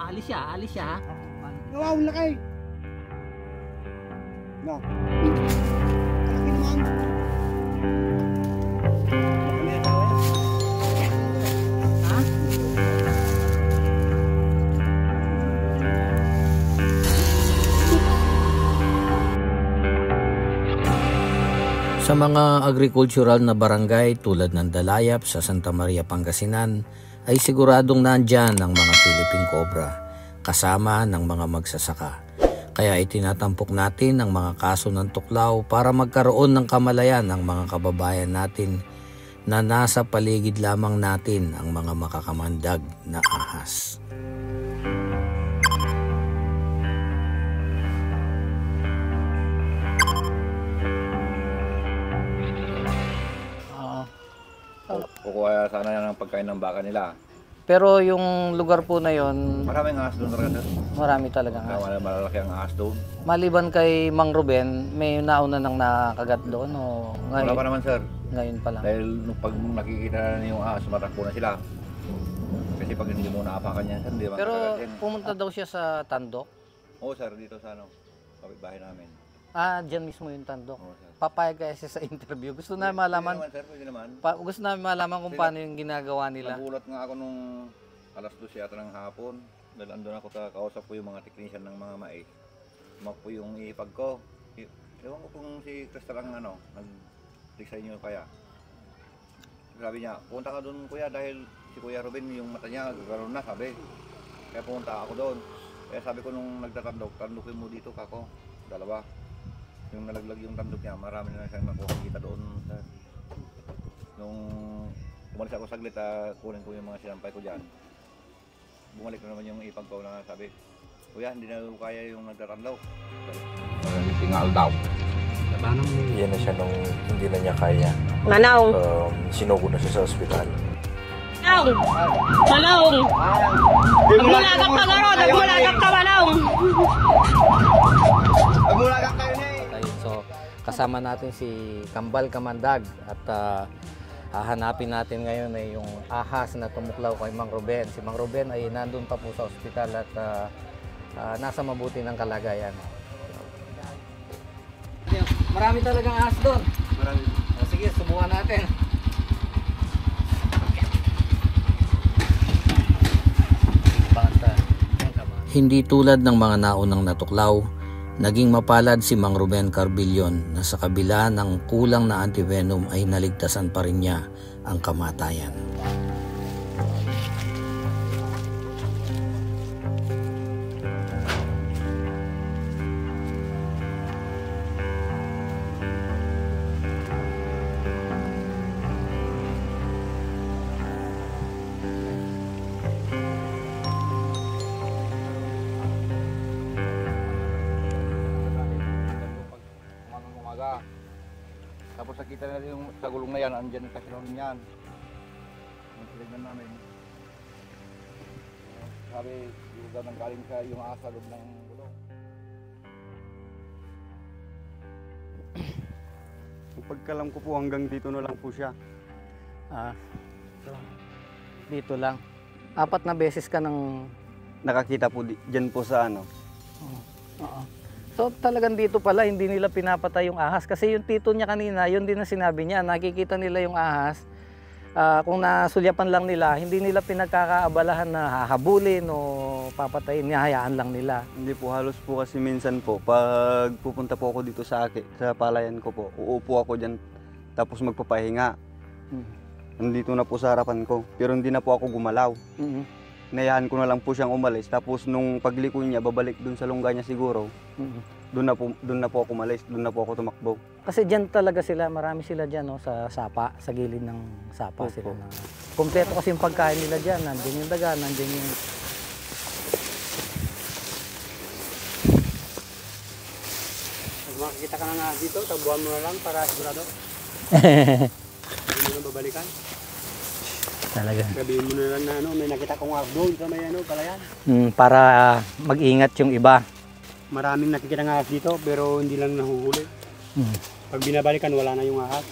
alis siya, alis siya. Wow, laki! No. Laki naman. Ha? Sa mga agricultural na barangay tulad ng Dalayap sa Santa Maria, Pangasinan ay siguradong nandyan ang mga Philippine Cobra kasama ng mga magsasaka. Kaya itinatampok natin ang mga kaso ng tuklaw para magkaroon ng kamalayan ang mga kababayan natin na nasa paligid lamang natin ang mga makakamandag na ahas. Kukuha sana yan ng pagkain ng baka nila. Pero yung lugar po na yon, Maraming ahas doon talaga. marami talagang ahas. Malalaki ang ahas doon. Maliban kay Mang Ruben, may nauna nang nakagat doon o Wala pa naman sir. ngayon pa lang? Dahil nung pag nakikita na yung ahas, matakbo na sila. Kasi pag hindi mo naapakan yan sir, hindi ba? Pero pumunta daw siya sa Tandok? Oo sir, dito sa ano, kapitbahay namin. Ah, dyan mismo yung Tandok. Oo sir. Papayag kaya siya sa interview. Gusto na malaman, Pwede naman. gusto na malaman kung paano yung ginagawa nila. Nagulat nga ako nung alas 12 yata ng hapon. Dahil andun ako kausap ko yung mga technician ng mga mais. Tumakbo yung ipag ko. Ewan ko kung si Crystal ang ano, nag-design nyo kaya. Sabi niya, punta ka doon kuya dahil si Kuya Ruben yung mata niya gagano'n na sabi. Kaya pumunta ako doon. Kaya sabi ko nung nagtatandok, tandukin mo dito kako, dalawa. Yung nalaglag yung tandok niya, marami na siyang nakukita doon. Nung umalis ako saglit, kunin ko yung mga sinampay ko dyan. Bumalik na naman yung ipag ko na sabi, kuya, hindi na kaya yung nagtatandok. Tingal daw. Yan na siya nung hindi na niya kaya. Manong! Sinugo na siya sa ospital. Manong! Manong! Magmulagak ka garo! Magmulagak ka, Manong! Magmulagak kayo na eh! So, kasama natin si Kambal Kamandag at hahanapin natin ngayon ay yung ahas na tumuklaw kay Mang Ruben. Si Mang Ruben ay nandun pa po sa ospital at nasa mabuti ng kalagayan. Marami talagang ahas doon. Marami. Sige, subukan natin. Hindi tulad ng mga naunang natuklaw, naging mapalad si Mang Ruben Carbillon na sa kabila ng kulang na antivenom ay naligtasan pa rin niya ang kamatayan. Tapos nakita na rin yung sa gulong na yan, andyan yung kasinong yan. Ang tinignan namin. Sabi, yung daw nang galing sa yung asa loob ng gulong. Pagkalam ko po hanggang dito na lang po siya. Dito lang. 4 na beses ka ng... Nakakita po dyan po sa ano. Oo. So talagang dito pala hindi nila pinapatay yung ahas kasi yung tito niya kanina, yun din na sinabi niya, nakikita nila yung ahas. Kung nasulyapan lang nila, hindi nila pinagkakaabalahan na hahabulin o papatayin, hayaan lang nila. Hindi po, halos po kasi minsan po, pag pupunta po ako dito sa palayan ko po, uupo ako dyan, tapos magpapahinga. Nandito na po sa harapan ko, pero hindi na po ako gumalaw. Nayaan ko na lang po siyang umalis, tapos nung pagliko niya, babalik dun sa lungga niya siguro. Doon na po ako umalis, doon na po ako tumakbo. Kasi diyan talaga sila, marami sila diyan no, sa sapa, sa gilid ng sapa. Sila na. Kompleto kasi yung pagkain nila diyan, nandiyan yung daga, nandiyan yung... Pag makikita ka na dito, tabuhan mo na lang para sigurado. Hindi mo na babalikan. Talaga. Sabihin mo na lang na ano, may nakita kong doon sa may ano, palayan. Para mag-ingat yung iba. Maraming nakikita ng ahas dito pero hindi lang nahuhuli. Pag binabalikan wala na yung ahas.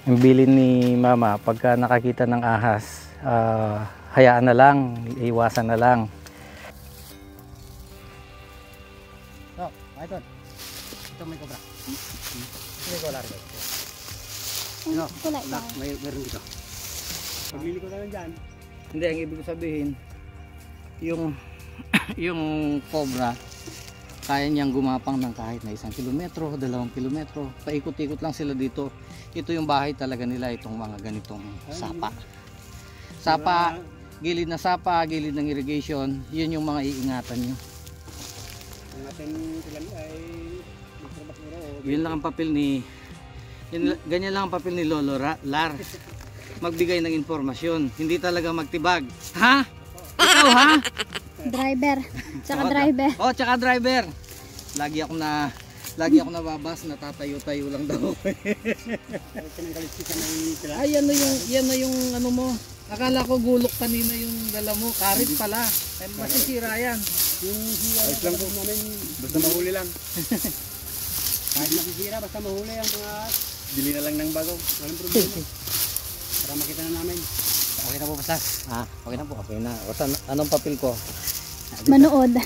Yung bilin ni Mama, pagka nakakita ng ahas, hayaan na lang, iwasan na lang. Ito. Ito may cobra. May cobra rin. Ano? Meron dito. Pagliliko ka lang dyan. Hindi, ang ibig sabihin, yung cobra, kaya niyang gumapang ng kahit na 1 kilometro, 2 kilometro. Paikot-ikot lang sila dito. Ito yung bahay talaga nila, itong mga ganitong sapa. Sapa, gilid na sapa, gilid ng irrigation, yun yung mga iingatan nyo. Ang ating ilan ay Yun lang ang papel ni, ganyan lang ang papel ni Lolo Lar. Magbigay ng informasyon, hindi talaga magtibag. Ha? Ikaw ha? Driver. Tsaka driver. Oh, tsaka driver. Lagi ako nababas, natatayo-tayo lang daw. Ay, yan na yung ano mo. Akala ko gulok kanina yung dala mo, karit pala. Ay, masisira yan. ayos lang po namin. Basta mahuli lang. Kahit masisira, basta mahuli ang mga bili na lang ng bago. Walang problema. Para makita na namin. Okay na po, Pastor. Okay na po. Okay na. Anong papel ko? Manood.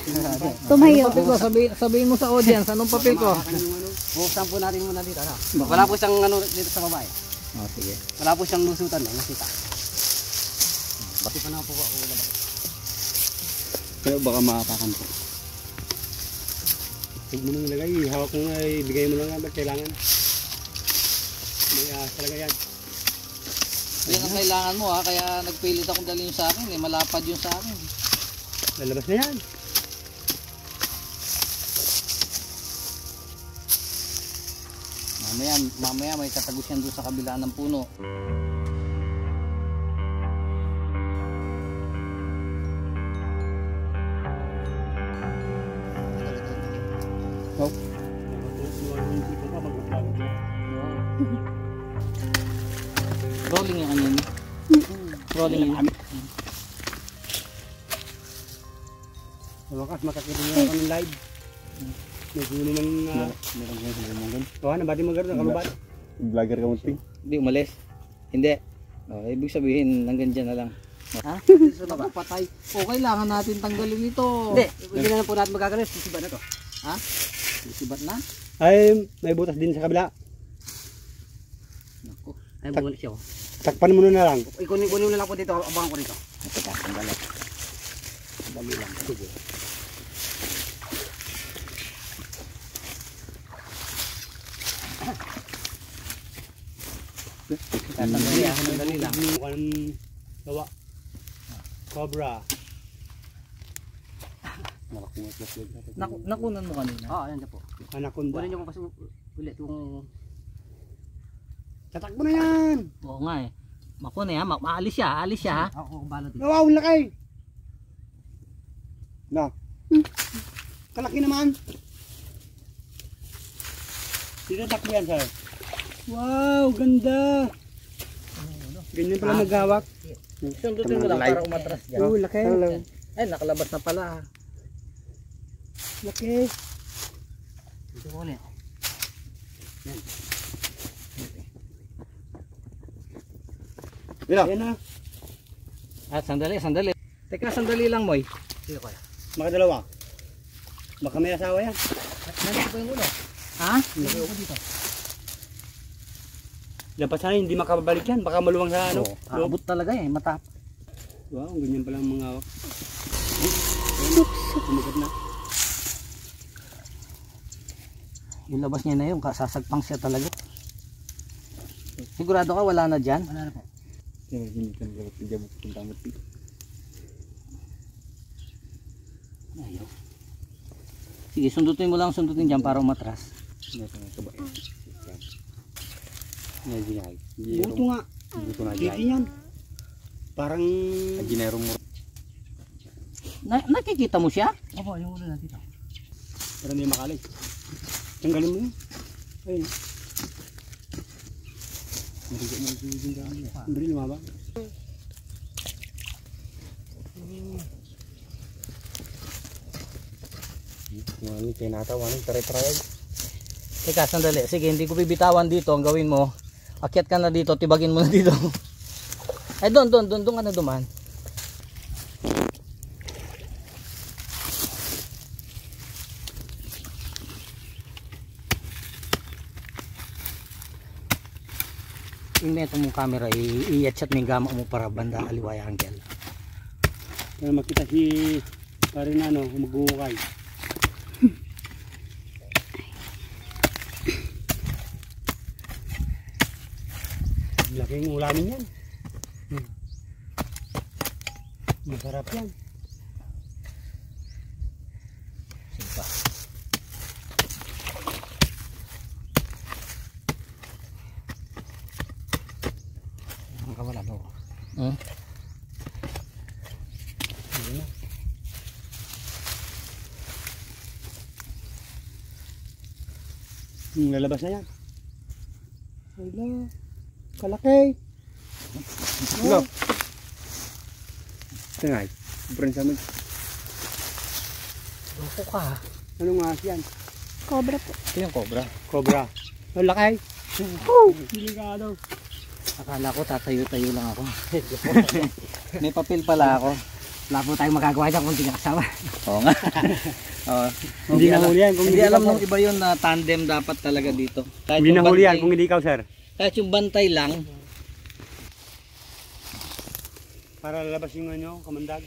Tumayo. Anong papel ko? Sabihin mo sa audience, anong papel ko? Buksan po natin muna dito. Ano? Wala po siyang ano dito sa babae. Sige. Wala po siyang lusutan. Nakita. Bakit pa na po ako labas? Pero baka maapakan po. Huwag mo nang ilagay. Hawak mo nga. Bigay mo lang nga. Kailangan. May talaga yan. Yan ang kailangan mo ha. Kaya nagpilit akong dalhin sa akin. Malapad yung sa akin. Lalabas na yan. Mamaya may katagos yan doon sa kabila ng puno. Rolling yung kanyan. Rolling yung kanyan. Sa wakas, makakita niya ako ng live. May huli ng... Meron kang sumunggan. Oo, nabati mo gano'n, nakalubat. Vlogger ka mo, Ting. Hindi umalis. Hindi. Ibig sabihin, hanggang dyan na lang. Ha? Naku, patay. O, kailangan natin tanggalin ito. Hindi na lang po natin magagalis. Sisibat na to. Ha? Sisibat na? Ay, may butas din sa kabila. Naku. Ay, bumalik siya. Takpan mo na lang. Ikunin mo na lang po dito. Abangan ko dito. Ito pa, tanggalin. Dali lang. Sige. Sandali lang. Gawa. Cobra. Nakunan mo kanina. Oo, ayan na po. Anaconda. Kunin nyo kasi ulit yung... Tatakbo na yan! Oo nga eh. Makuna yan. Maalis siya. Alis siya ha. Ako kung bala dito. Wow, laki! Na. Kalaki naman. Tinatakbo yan, sir. Wow, ganda! Ganyan pala maghawak. Sundutin mo lang para umatras dyan. Oo, laki. Ay, nakalabas na pala. Laki. Ito ko ulit. Yan. Yan na. Sandali. Teka, sandali lang, Moy. Sige ko. Makadalawa. Baka may asawa yan. Nandito pa yung ulo. Ha? Nandito ko dito. Dapat sana hindi makabalik yan. Baka maluwang sa ano. Abot talaga eh. Matap. Wow, ganyan palang mga hawak. Tumagat na. Ilabas niya na yun. Sasagpang siya talaga. Sigurado ka wala na dyan? Wala na po. Ayaw. Sige, sundutin mo lang. Sundutin dyan para umatras. Buto nga. Dito yan. Parang... mo. Nakikita mo siya? Opo, yung ulo na dito. Pero hindi makalit. Tanggalin mo yun. Ayun. Hindi lumaba. Teka, sandali. Sige, hindi ko bibitawan dito. Ang gawin mo, akyat ka na dito, tibagin mo na dito. Ay, doon ka na duman. Gamit mong camera, i-chat mo yung gama mo para banda aliwaya ang gel. Para makita si pare na ano, mag-uukay. Laking ulamin yan. Masarap yan. Sige pa. Ang kawala mo. Lalabas na yan. Hello. Kalaki. Hello. Tengay. Brand sa amin. Loko ka. Anong ahas yan? Cobra po. Ito yung cobra. Cobra. Oh, laki. Oh, delikado. Akala ko tatayo-tayo lang ako. May papel pala ako. Wala po tayong magagawa dyan kung hindi kasama. Oo nga. Hindi nahuli yan. Hindi alam nung iba yun na tandem dapat talaga dito. Kahit Hindi yung nahuli yan bantay- kung hindi ikaw, sir. Kahit yung bantay lang. Para lalabas yung ano, kamandag.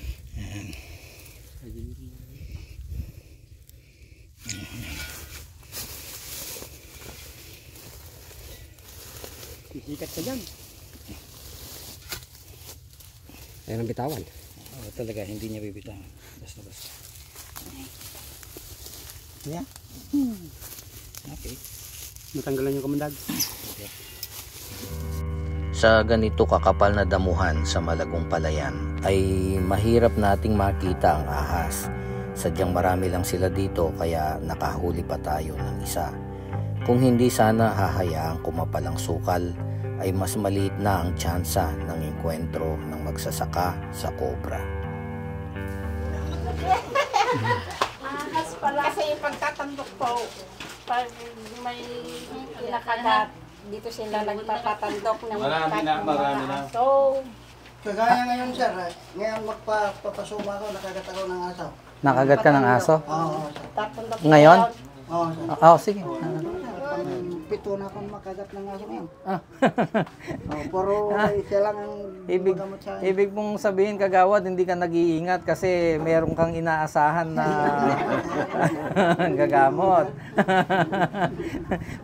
Isikat ka dyan. Ayan ang bitawan. Oo talaga, hindi niya bibitawan. Basta-basta. Yeah. Okay. Matanggalan yung kamandag. Sa ganito kakapal na damuhan sa Malagong Palayan ay mahirap nating makita ang ahas. Sadyang marami lang sila dito kaya nakahuli pa tayo ng isa. Kung hindi sana hahayaang kumapalang sukal ay mas maliit na ang tsansa ng enkwentro ng magsasaka sa cobra. Ahas pala. Kasi yung pagtatandok po, pag may nakagat, dito sila nagpapatandok ng marami na. So, Kagaya ngayon sir, ngayon magpapasuma ako, nakagat ako ng aso. Nakagat ka ng aso? Oo, sir. tatandok Ngayon? Oo, sir. Oo, sige. Pito na akong makagat ng aso ngayon. Ah. Puro isa lang ang gumagamot sa akin. Ibig mong sabihin kagawad, hindi ka nag-iingat kasi meron kang inaasahan na gagamot.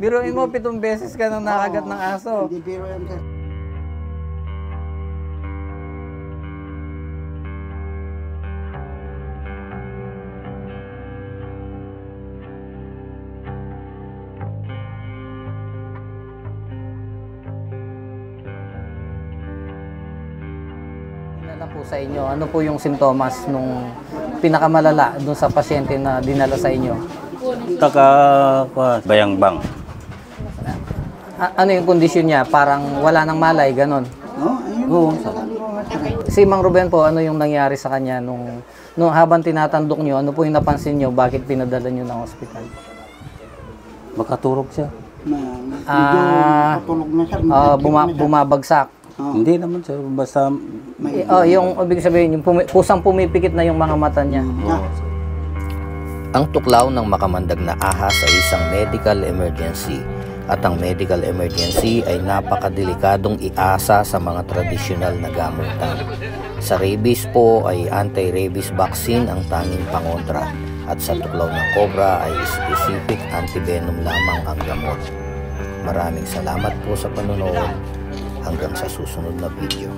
Biruin mo, 7 beses ka nang nakagat ng aso. Hindi biro yan sir. Na po sa inyo, ano po yung sintomas nung pinakamalala dun sa pasyente na dinala sa inyo? Bayangbang. Ano yung kondisyon niya? Parang wala nang malay, ganon. Oo. Si Mang Ruben po, ano yung nangyari sa kanya nung habang tinatandok nyo, ano po yung napansin nyo, bakit pinadala nyo ng ospital? Makaturog siya. Medyo patulog na sir. Bumabagsak. Hindi naman sir, basta Yung ibig sabihin, yung kusang pumipikit na yung mga mata niya. Ang tuklaw ng makamandag na ahas ay isang medical emergency at ang medical emergency ay napakadelikadong iasa sa mga tradisyonal na gamutan. Sa rabies po ay anti-rabies vaccine ang tanging pangontra at sa tuklaw ng cobra ay specific antivenom lamang ang gamot. Maraming salamat po sa panonood. Hanggang sa susunod na video.